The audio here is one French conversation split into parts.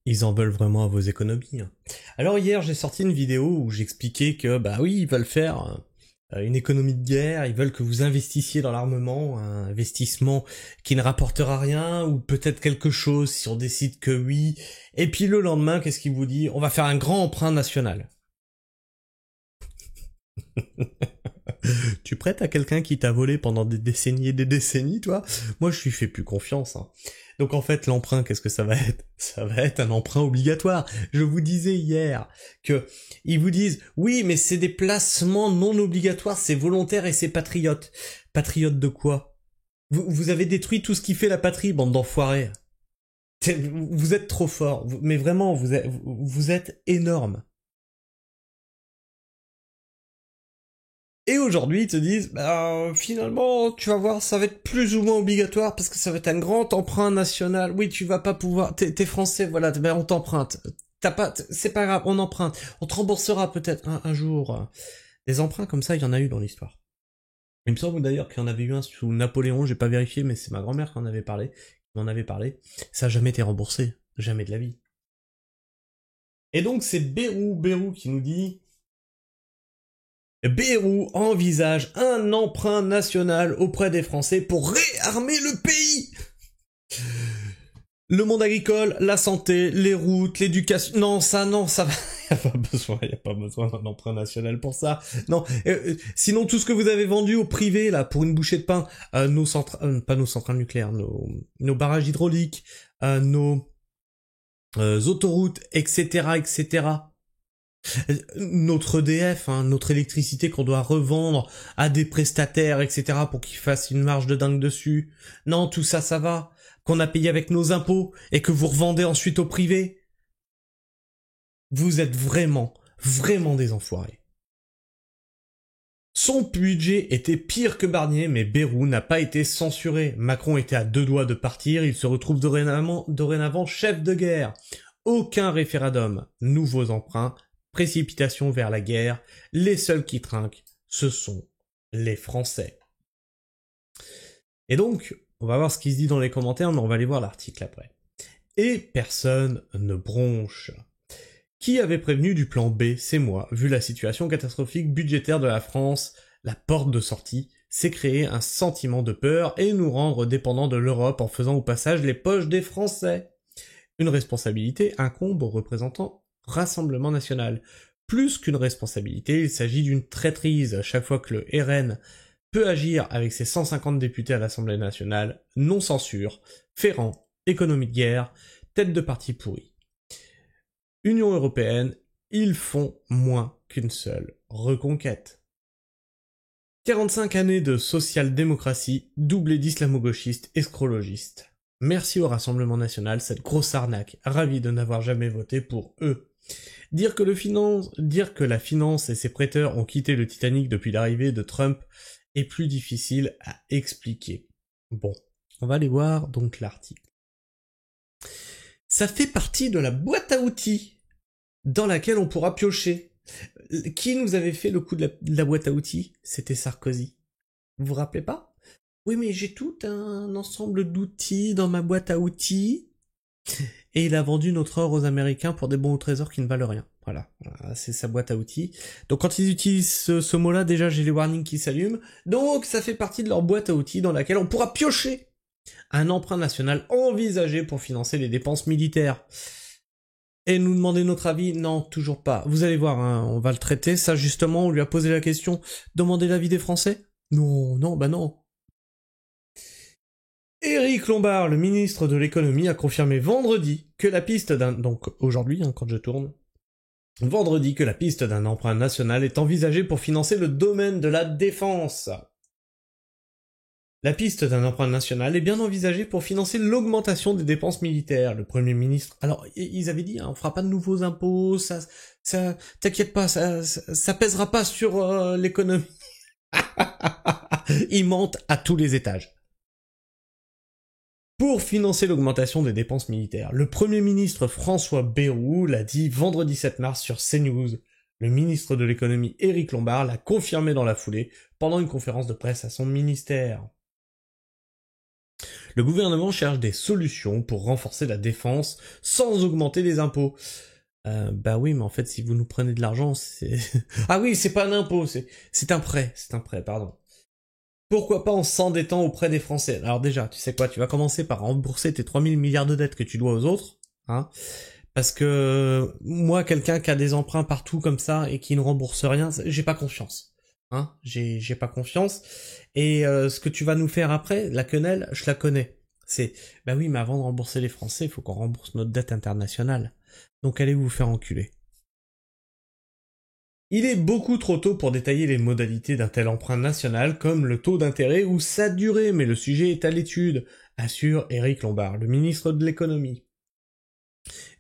Ils en veulent vraiment à vos économies, hein. Alors hier, j'ai sorti une vidéo où j'expliquais que, bah oui, ils veulent faire une économie de guerre, ils veulent que vous investissiez dans l'armement, un investissement qui ne rapportera rien, ou peut-être quelque chose si on décide que oui. Et puis le lendemain, qu'est-ce qu'il vous dit? On va faire un grand emprunt national. Tu prêtes à quelqu'un qui t'a volé pendant des décennies et des décennies, toi? Moi, je lui fais plus confiance, hein. Donc en fait, l'emprunt, qu'est-ce que ça va être? Ça va être un emprunt obligatoire. Je vous disais hier que ils vous disent oui, mais c'est des placements non obligatoires, c'est volontaire et c'est patriote. Patriote de quoi? Vous avez détruit tout ce qui fait la patrie, bande d'enfoirés. Vous êtes trop fort, mais vraiment, vous êtes énorme. Et aujourd'hui, ils te disent, bah, finalement, tu vas voir, ça va être plus ou moins obligatoire parce que ça va être un grand emprunt national. Oui, tu vas pas pouvoir, t'es français, voilà, ben on t'emprunte. T'as pas, c'est pas grave, on emprunte. On te remboursera peut-être un jour. Des emprunts comme ça, il y en a eu dans l'histoire. Il me semble d'ailleurs qu'il y en avait eu un sous Napoléon, j'ai pas vérifié, mais c'est ma grand-mère qui en avait parlé, qui m'en avait parlé. Ça a jamais été remboursé. Jamais de la vie. Et donc, c'est Bérou qui nous dit, Bayrou envisage un emprunt national auprès des Français pour réarmer le pays. Le monde agricole, la santé, les routes, l'éducation... Non, ça va. Y a pas besoin d'un emprunt national pour ça. Non, sinon tout ce que vous avez vendu au privé, là, pour une bouchée de pain, nos centrales, pas nos centrales nucléaires, nos barrages hydrauliques, nos autoroutes, etc., etc., notre EDF, hein, notre électricité qu'on doit revendre à des prestataires, etc., pour qu'ils fassent une marge de dingue dessus. Non, tout ça, ça va. Qu'on a payé avec nos impôts et que vous revendez ensuite au privé. Vous êtes vraiment, vraiment des enfoirés. Son budget était pire que Barnier, mais Bayrou n'a pas été censuré. Macron était à deux doigts de partir, il se retrouve dorénavant chef de guerre. Aucun référendum, nouveaux emprunts, précipitation vers la guerre, les seuls qui trinquent, ce sont les Français. Et donc, on va voir ce qui se dit dans les commentaires, mais on va aller voir l'article après. Et personne ne bronche. Qui avait prévenu du plan B? C'est moi. Vu la situation catastrophique budgétaire de la France, la porte de sortie, c'est créer un sentiment de peur et nous rendre dépendants de l'Europe en faisant au passage les poches des Français. Une responsabilité incombe aux représentants Rassemblement National. Plus qu'une responsabilité, il s'agit d'une traîtrise. Chaque fois que le RN peut agir avec ses 150 députés à l'Assemblée nationale, non-censure, Ferrand, économie de guerre, tête de parti pourri. Union européenne, ils font moins qu'une seule reconquête. 45 années de social-démocratie, doublées d'islamo-gauchistes escrologistes. Merci au Rassemblement National, cette grosse arnaque, ravi de n'avoir jamais voté pour eux. Dire que la finance et ses prêteurs ont quitté le Titanic depuis l'arrivée de Trump est plus difficile à expliquer. Bon, on va aller voir donc l'article. Ça fait partie de la boîte à outils dans laquelle on pourra piocher. Qui nous avait fait le coup de la boîte à outils? C'était Sarkozy. Vous vous rappelez pas? Oui, mais j'ai tout un ensemble d'outils dans ma boîte à outils. Et il a vendu notre or aux Américains pour des bons au trésor qui ne valent rien. Voilà, c'est sa boîte à outils. Donc quand ils utilisent ce mot-là, déjà j'ai les warnings qui s'allument. Donc ça fait partie de leur boîte à outils dans laquelle on pourra piocher un emprunt national envisagé pour financer les dépenses militaires. Et nous demander notre avis? Non, toujours pas. Vous allez voir, hein, on va le traiter. Ça justement, on lui a posé la question. Demandez l'avis des Français? Non, bah non. Éric Lombard, le ministre de l'économie, a confirmé vendredi que la piste donc aujourd'hui, hein, quand je tourne, vendredi que la piste d'un emprunt national est envisagée pour financer le domaine de la défense. La piste d'un emprunt national est bien envisagée pour financer l'augmentation des dépenses militaires. Le Premier ministre... Alors, ils avaient dit, hein, on fera pas de nouveaux impôts, t'inquiète pas, ça pèsera pas sur l'économie. Ils mentent à tous les étages. Pour financer l'augmentation des dépenses militaires, le Premier ministre François Bayrou l'a dit vendredi 7 mars sur CNews. Le ministre de l'économie Éric Lombard l'a confirmé dans la foulée pendant une conférence de presse à son ministère. Le gouvernement cherche des solutions pour renforcer la défense sans augmenter les impôts. Bah oui, mais en fait, si vous nous prenez de l'argent, c'est... Ah oui, c'est pas un impôt, c'est un prêt, pardon. Pourquoi pas en s'endettant auprès des Français? Alors déjà, tu sais quoi, tu vas commencer par rembourser tes 3000 milliards de dettes que tu dois aux autres, hein, parce que moi, quelqu'un qui a des emprunts partout comme ça et qui ne rembourse rien, j'ai pas confiance. Hein, j'ai pas confiance. Et ce que tu vas nous faire après, la quenelle, je la connais. C'est, bah oui, mais avant de rembourser les Français, il faut qu'on rembourse notre dette internationale. Donc allez vous faire enculer. Il est beaucoup trop tôt pour détailler les modalités d'un tel emprunt national comme le taux d'intérêt ou sa durée, mais le sujet est à l'étude, assure Éric Lombard, le ministre de l'économie.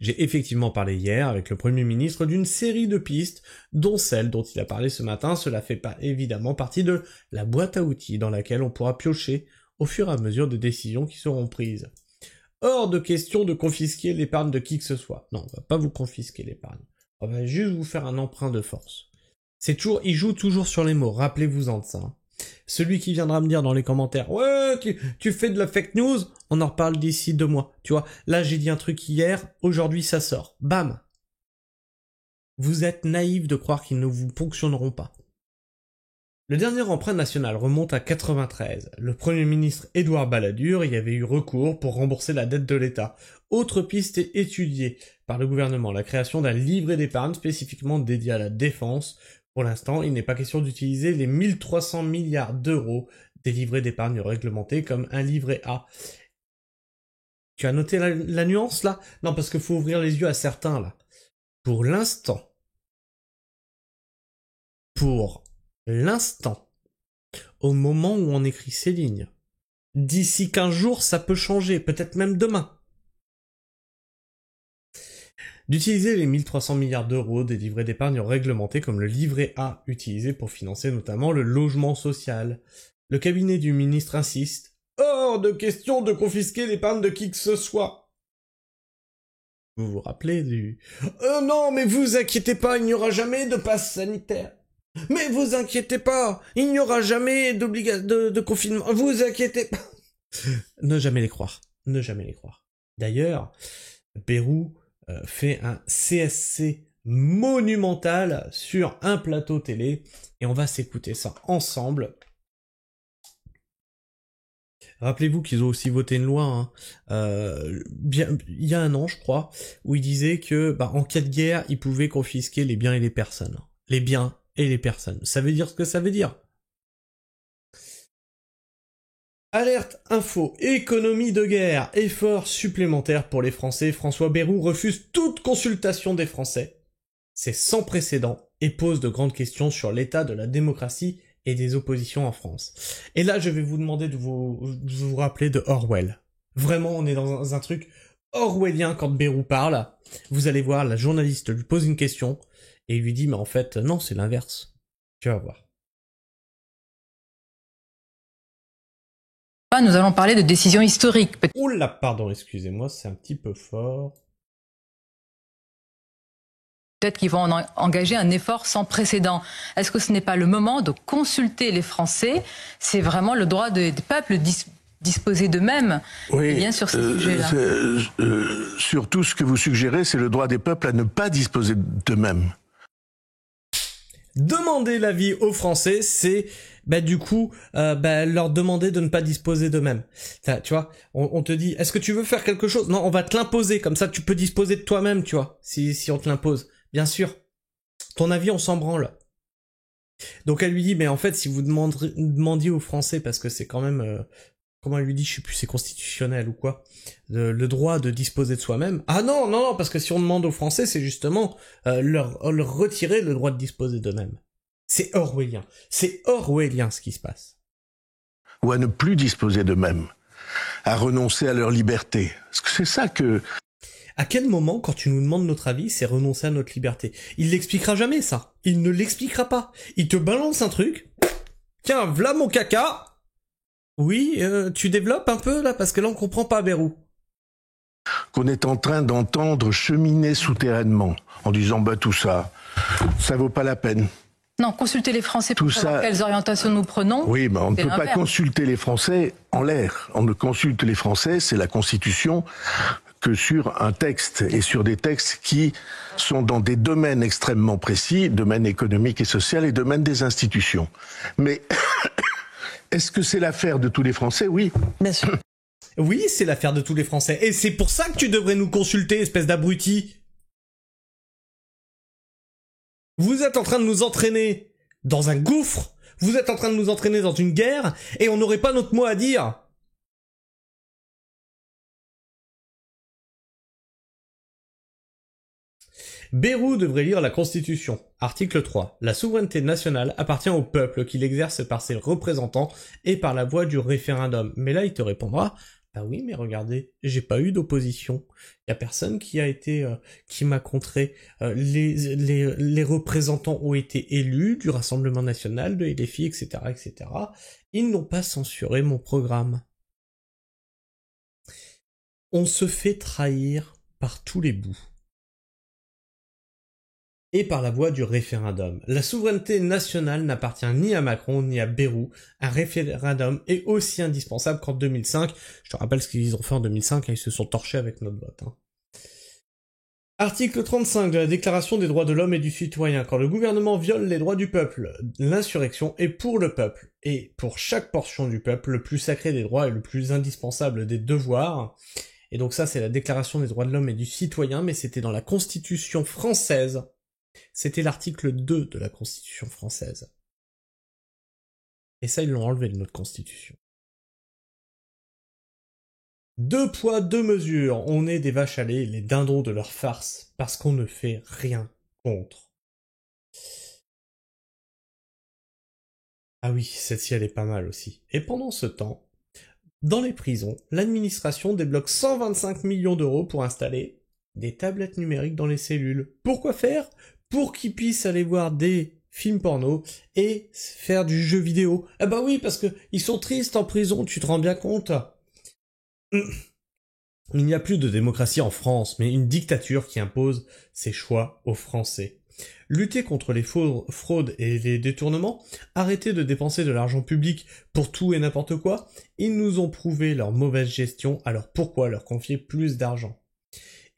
J'ai effectivement parlé hier avec le Premier ministre d'une série de pistes, dont celle dont il a parlé ce matin. Cela fait pas évidemment partie de la boîte à outils dans laquelle on pourra piocher au fur et à mesure des décisions qui seront prises. Hors de question de confisquer l'épargne de qui que ce soit. Non, on va pas vous confisquer l'épargne. On va juste vous faire un emprunt de force. C'est toujours, il joue toujours sur les mots, rappelez-vous-en de ça. Hein. Celui qui viendra me dire dans les commentaires, ouais, tu fais de la fake news, on en reparle d'ici 2 mois. Tu vois, là j'ai dit un truc hier, aujourd'hui ça sort. Bam! Vous êtes naïf de croire qu'ils ne vous ponctionneront pas. Le dernier emprunt national remonte à 93. Le Premier ministre Édouard Balladur y avait eu recours pour rembourser la dette de l'État. Autre piste est étudiée par le gouvernement, la création d'un livret d'épargne spécifiquement dédié à la défense. Pour l'instant, il n'est pas question d'utiliser les 1300 milliards d'euros des livrets d'épargne réglementés comme un livret A. Tu as noté la nuance là? Non, parce qu'il faut ouvrir les yeux à certains là. Pour l'instant, au moment où on écrit ces lignes, d'ici 15 jours, ça peut changer, peut-être même demain. D'utiliser les 1300 milliards d'euros des livrets d'épargne réglementés comme le livret A, utilisé pour financer notamment le logement social. Le cabinet du ministre insiste. Hors de question de confisquer l'épargne de qui que ce soit. Vous vous rappelez du... non, mais vous inquiétez pas, il n'y aura jamais de passe sanitaire. Mais vous inquiétez pas, il n'y aura jamais de confinement, vous inquiétez pas. Ne jamais les croire, ne jamais les croire. D'ailleurs, Bayrou fait un CSC monumental sur un plateau télé, et on va s'écouter ça ensemble. Rappelez-vous qu'ils ont aussi voté une loi, il y a 1 an, je crois, où ils disaient que, en cas de guerre, ils pouvaient confisquer les biens et les personnes. Les biens et les personnes. Ça veut dire ce que ça veut dire. Alerte info, économie de guerre, effort supplémentaire pour les Français. François Bayrou refuse toute consultation des Français. C'est sans précédent et pose de grandes questions sur l'état de la démocratie et des oppositions en France. Et là, je vais vous demander de vous rappeler de Orwell. Vraiment, on est dans un truc orwellien quand Bayrou parle. Vous allez voir, la journaliste lui pose une question et il lui dit, mais en fait, non, c'est l'inverse. Tu vas voir. Nous allons parler de décisions historiques. Oula, pardon, excusez-moi, c'est un petit peu fort. Peut-être qu'ils vont engager un effort sans précédent. Est-ce que ce n'est pas le moment de consulter les Français? C'est vraiment le droit des peuples disposer d'eux-mêmes. Oui, bien sur ce sujet-là. Surtout, ce que vous suggérez, c'est le droit des peuples à ne pas disposer d'eux-mêmes. Demander l'avis aux Français, c'est leur demander de ne pas disposer d'eux-mêmes. Tu vois, on te dit, est-ce que tu veux faire quelque chose? Non, on va te l'imposer, comme ça tu peux disposer de toi-même, tu vois, si on te l'impose. Bien sûr, ton avis, on s'en branle. Donc elle lui dit, mais en fait, si vous demandiez aux Français, parce que c'est quand même... comment elle lui dit, je sais plus, c'est constitutionnel ou quoi, le droit de disposer de soi-même. Ah non, parce que si on demande aux Français, c'est justement leur retirer le droit de disposer d'eux-mêmes. C'est orwellien ce qui se passe. Ou à ne plus disposer d'eux-mêmes, à renoncer à leur liberté. Parce que c'est ça que... À quel moment, quand tu nous demandes notre avis, c'est renoncer à notre liberté? Il l'expliquera jamais, ça. Il ne l'expliquera pas. Il te balance un truc. Tiens, v'là mon caca. Oui, tu développes un peu, là, parce que là, on comprend pas, Bayrou. Qu'on est en train d'entendre cheminer souterrainement, en disant, tout ça, ça vaut pas la peine. Non, consulter les Français pour Tout savoir ça- quelles orientations nous prenons. Oui, mais on ne C'est peut pas l'inverse. consulter les Français en l'air. On ne consulte les Français, c'est la Constitution, que sur un texte, et sur des textes qui sont dans des domaines extrêmement précis, domaine économique et social et domaine des institutions. Mais est-ce que c'est l'affaire de tous les Français? Oui. Bien sûr. Oui, c'est l'affaire de tous les Français. Et c'est pour ça que tu devrais nous consulter, espèce d'abruti. Vous êtes en train de nous entraîner dans un gouffre. Vous êtes en train de nous entraîner dans une guerre. Et on n'aurait pas notre mot à dire. Bayrou devrait lire la Constitution. Article 3. La souveraineté nationale appartient au peuple qui l'exerce par ses représentants et par la voie du référendum. Mais là, il te répondra, bah oui, mais regardez, j'ai pas eu d'opposition. Y a personne qui a été, qui m'a contré. Les représentants ont été élus du Rassemblement National, de LFI, etc., etc. Ils n'ont pas censuré mon programme. On se fait trahir par tous les bouts. Et par la voie du référendum. La souveraineté nationale n'appartient ni à Macron ni à Bayrou. Un référendum est aussi indispensable qu'en 2005. Je te rappelle ce qu'ils ont fait en 2005, ils se sont torchés avec notre vote. Article 35 de la Déclaration des droits de l'homme et du citoyen. Quand le gouvernement viole les droits du peuple, l'insurrection est pour le peuple. Et pour chaque portion du peuple, le plus sacré des droits et le plus indispensable des devoirs. Et donc ça, c'est la Déclaration des droits de l'homme et du citoyen, mais c'était dans la Constitution française. C'était l'article 2 de la Constitution française. Et ça, ils l'ont enlevé de notre Constitution. 2 poids, 2 mesures. On est des vaches à lait, les dindons de leur farce, parce qu'on ne fait rien contre. Ah oui, celle-ci, elle est pas mal aussi. Et pendant ce temps, dans les prisons, l'administration débloque 125 millions d'euros pour installer des tablettes numériques dans les cellules. Pourquoi faire ? Pour qu'ils puissent aller voir des films porno et faire du jeu vidéo. Ah bah oui, parce que ils sont tristes en prison, tu te rends bien compte. Il n'y a plus de démocratie en France, mais une dictature qui impose ses choix aux Français. Lutter contre les fraudes et les détournements, arrêter de dépenser de l'argent public pour tout et n'importe quoi, ils nous ont prouvé leur mauvaise gestion, alors pourquoi leur confier plus d'argent ?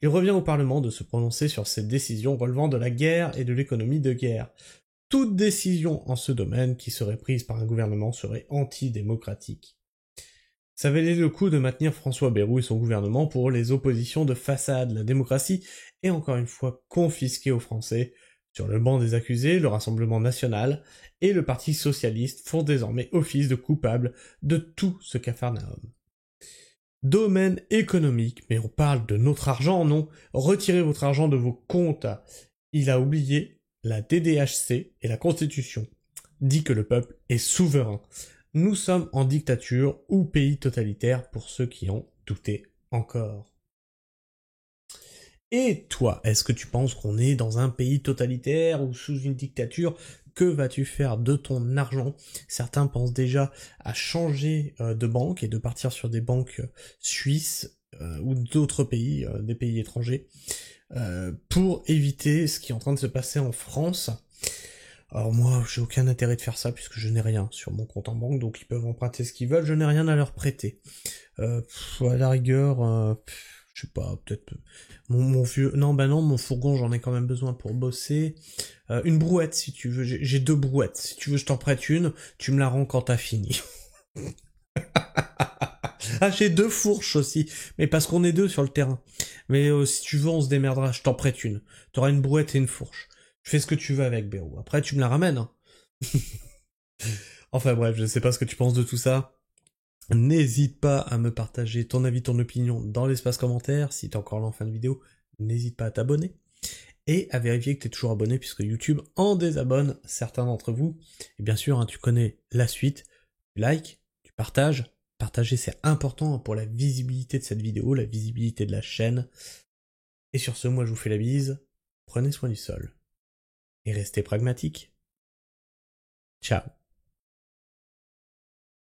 Il revient au Parlement de se prononcer sur ces décisions relevant de la guerre et de l'économie de guerre. Toute décision en ce domaine qui serait prise par un gouvernement serait antidémocratique. Ça valait le coup de maintenir François Bayrou et son gouvernement pour les oppositions de façade. La démocratie est encore une fois confisquée aux Français. Sur le banc des accusés, le Rassemblement National et le Parti Socialiste font désormais office de coupables de tout ce capharnaüm. Domaine économique, mais on parle de notre argent, non? Retirez votre argent de vos comptes. Il a oublié la DDHC et la Constitution. Dit que le peuple est souverain. Nous sommes en dictature ou pays totalitaire pour ceux qui en doutaient encore. Et toi, est-ce que tu penses qu'on est dans un pays totalitaire ou sous une dictature ? Que vas-tu faire de ton argent ? Certains pensent déjà à changer de banque et de partir sur des banques suisses ou d'autres pays, des pays étrangers, pour éviter ce qui est en train de se passer en France. Alors moi, j'ai aucun intérêt de faire ça puisque je n'ai rien sur mon compte en banque, donc ils peuvent emprunter ce qu'ils veulent, je n'ai rien à leur prêter. À la rigueur... je sais pas, peut-être mon vieux... Non, bah non, mon fourgon, j'en ai quand même besoin pour bosser. Une brouette, si tu veux. J'ai 2 brouettes. Si tu veux, je t'en prête une. Tu me la rends quand t'as fini. Ah, j'ai 2 fourches aussi. Mais parce qu'on est 2 sur le terrain. Mais si tu veux, on se démerdera. Je t'en prête une. T'auras une brouette et une fourche. Je fais ce que tu veux avec, Bayrou. Après, tu me la ramènes. Hein. Enfin bref, je sais pas ce que tu penses de tout ça. N'hésite pas à me partager ton avis, ton opinion dans l'espace commentaire. Si t'es encore là en fin de vidéo, n'hésite pas à t'abonner. Et à vérifier que t'es toujours abonné puisque YouTube en désabonne certains d'entre vous. Et bien sûr, hein, tu connais la suite. Tu likes, tu partages. Partager, c'est important pour la visibilité de cette vidéo, la visibilité de la chaîne. Et sur ce, moi je vous fais la bise. Prenez soin du sol. Et restez pragmatiques. Ciao.